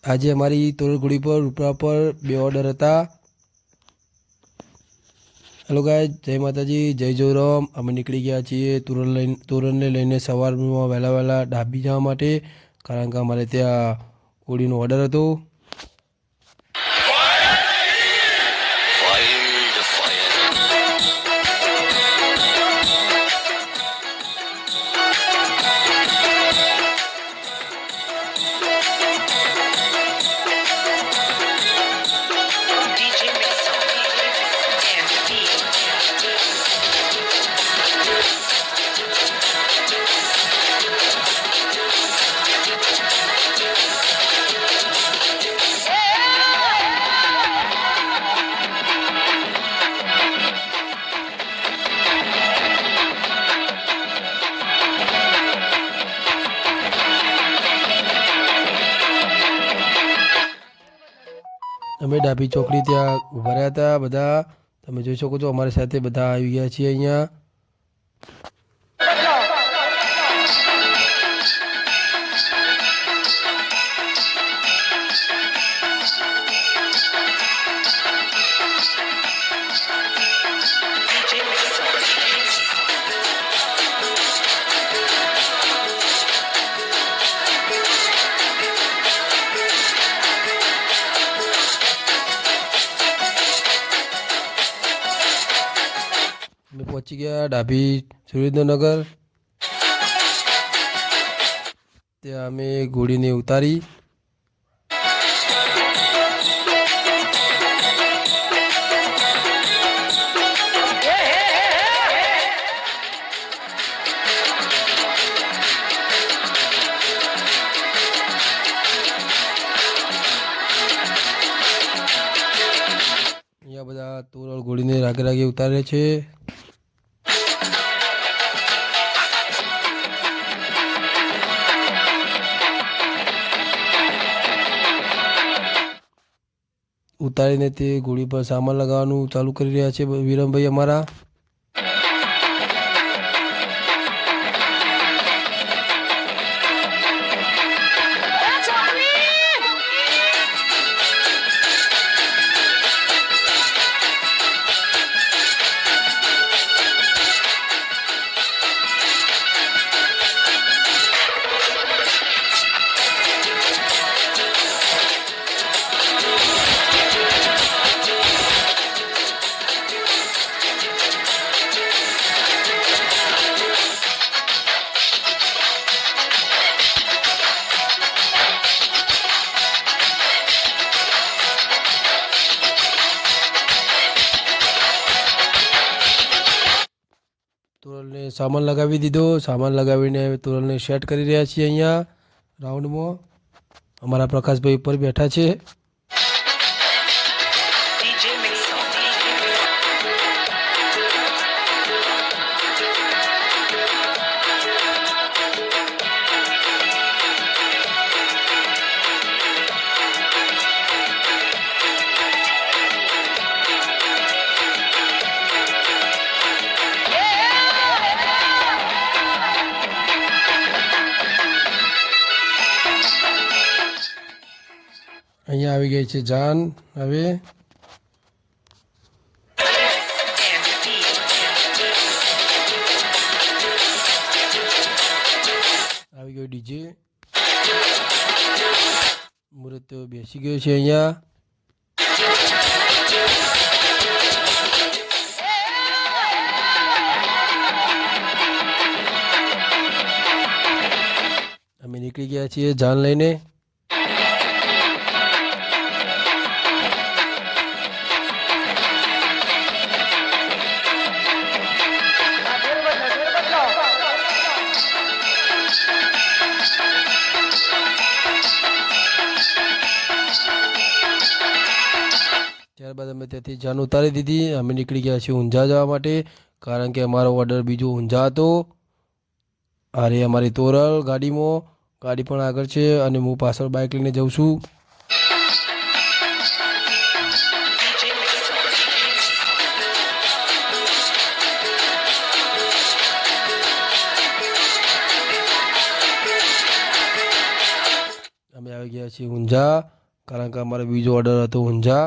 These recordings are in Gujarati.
આજે અમારી તોરણગુડી પર રૂપડા પર 2 ઓર્ડર હતા। હેલો ગાય, જય માતાજી, જય જોરામ। અમે નીકળી ગયા છીએ તોરણને લઈને સવારમાં વહેલા ડાબી જવા માટે, કારણ કે અમારે ત્યાં હોળીનો ઓર્ડર હતો। અમે ડાબી ચોકડી ત્યાં ઊભા રહ્યા હતા બધા। તમે જોઈ શકો છો અમારી સાથે બધા આવી ગયા છીએ અહીંયા। અમે પહોંચી ગયા ડાભી સુરેન્દ્રનગર। ત્યાં અમે ઘોડીને ઉતારી। અહીંયા બધા તોરણ ઘોડીને રાગે ઉતારે છે। ઉતારીને તે ઘોડી પર સામાન લગાવવાનું ચાલુ કરી રહ્યા છે વિરમભાઈ અમારા। તોરણને સામાન લગાવી દીધો। સામાન લગાવીને તોરણને સેટ કરી રહ્યા છીએ અહીંયા રાઉન્ડમાં। અમારા પ્રકાશભાઈ ઉપર બેઠા છે। અહીંયા આવી ગઈ છે જાન। હવે આવી ગયો ડીજે। મુહૂર્ત બેસી ગયો છે અહીંયા। અમે નીકળી ગયા છીએ જાન લઈને। ત્યારબાદ અમે ત્યાંથી જાન ઉતારી દીધી। અમે નીકળી ગયા છીએ ઊંઝા જવા માટે, કારણ કે અમારો ઓર્ડર બીજો ઊંઝા હતો। અરે અમારી તોરલ ગાડીમાં, ગાડી પણ આગળ છે અને હું પાછળ બાઇક લઈને જઉં છું। અમે આવી ગયા છીએ ઊંઝા, કારણ કે અમારો બીજો ઓર્ડર હતો ઊંઝા.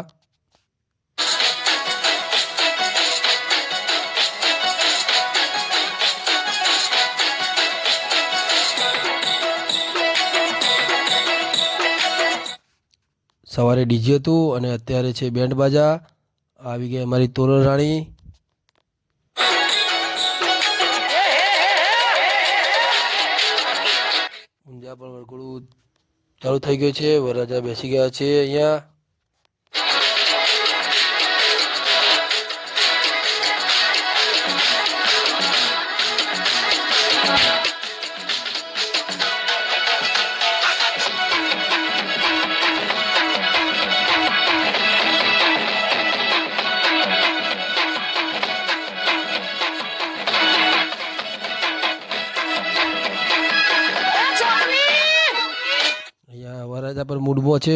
સવારે ડીજે હતું અને અત્યારે છે બેન્ડ બાજા. આવી ગઈ અમારી તોરલ રાણી. ઊંઝા પણ વરઘોડું ચાલુ થઈ ગયું છે. વરરાજા બેસી ગયા છે અહીંયા. અહીંયા વરરાજા પર મૂડમાં છે.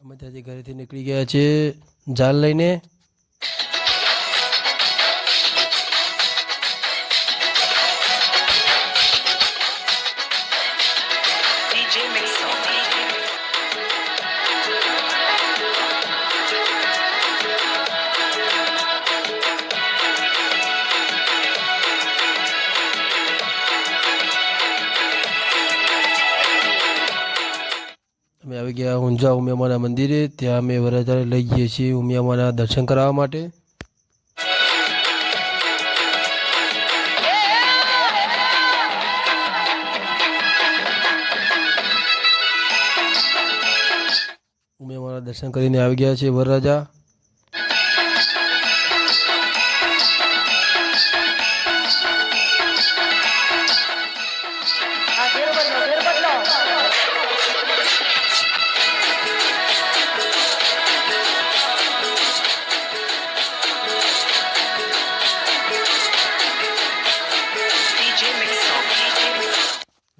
અમે ત્યાંથી ઘરેથી નીકળી ગયા છે જાલ લઈને. અમે આવી ગયા ઊંઝા ઉમિયામાના મંદિરે. ત્યાં અમે વરરાજાને લઈ જઈએ છીએ ઉમિયામાના દર્શન કરાવવા માટે. ઉમિયામાના દર્શન કરીને આવી ગયા છે વરરાજા.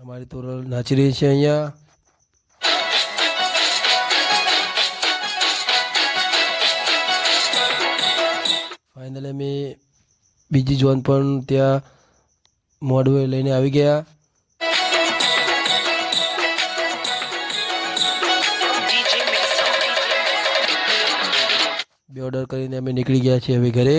અમારી તોરલ નાચી રહી છે અહીંયા. ફાઇનલી અમે બીજી ઝોન પણ ત્યાં મોડવે લઈને આવી ગયા. બે ઓર્ડર કરીને અમે નીકળી ગયા છીએ હવે ઘરે.